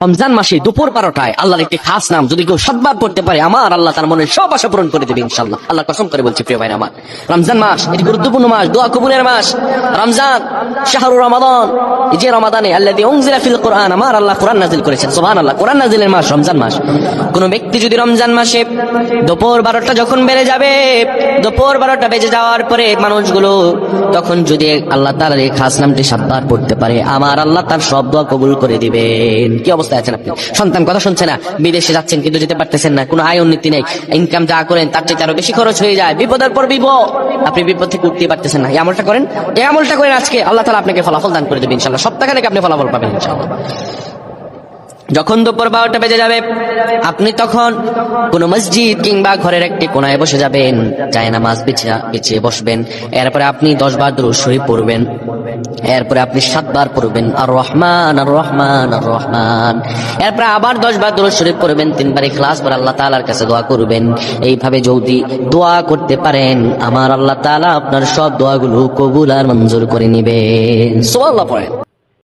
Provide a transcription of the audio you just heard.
রমজান মাসে দুপুর 12টায় আল্লাহর একটি খাস নাম যদি কেউ সাতবার পড়তে পারে, আমার আল্লাহ তার মনের সব আশা পূরণ করে দেবে ইনশাআল্লাহ। আল্লাহ কসম করে বলছি প্রিয় ভাই আমার, রমজান মাস এটি গুরুত্বপূর্ণ মাস, দোয়া কবুলের মাস। রমজান শাহরু রমাদান, এই যে রমাদানে আল্লাযী উনজিলা ফিল কুরআন, আমার আল্লাহ কোরআন নাযিল করেছেন। সুবহানাল্লাহ, কোরআন নাযিলের মাস রমজান মাস। কোন ব্যক্তি যদি রমজান মাসে দুপুর 12টা যখন বেড়ে যাবে, দুপুর 12টা বেজে যাওয়ার পরে মানুষগুলো তখন যদি আল্লাহ তাআলার এই খাস নামটি সাতবার পড়তে পারে, আমার আল্লাহ তার সব দোয়া কবুল করে দিবেন। কি অবস্থায় আছেন আপনি? সন্তান কথা শুনছে না, বিদেশে যাচ্ছেন কিন্তু যেতে পারতেছেন না, কোনো আয় উন্নতি নেই, ইনকাম যা করেন তার চেয়ে আরো বেশি খরচ হয়ে যায়, বিপদের পর বিপদ, আপনি বিপদ থেকে উঠতে পারতেছেন না। এই আমলটা করেন, এই আমলটা করেন, আজকে আল্লাহ তাআলা আপনাকে ফলাফল দান করে দেবেন ইনশাআল্লাহ। সপ্তাহখানেক আপনি ফলাফল পাবেন ইনশাআল্লাহ। যখন দুপুর 12টা বেজে যাবে, আপনি তখন কোন মসজিদ কিংবা ঘরের একটি কোনায় বসে যাবেন, জায়নামাজ বিছিয়ে বসবেন। এরপরে আপনি 10 বার দুরূদ শরীফ পড়বেন, এরপরে আপনি 7 বার পড়বেন আর রহমান আর রহমান আর রহমান, এরপরে আবার 10 বার দুরূদ শরীফ পড়বেন, 3 বার ইখলাস পড়ে আল্লাহ তাআলার কাছে দোয়া করবেন। এইভাবে যদি দোয়া করতে পারেন, আমার আল্লাহ তাআলা আপনার সব দোয়াগুলো কবুল আর মঞ্জুর করে নেবেন। সুবহানাল্লাহ পড়েন।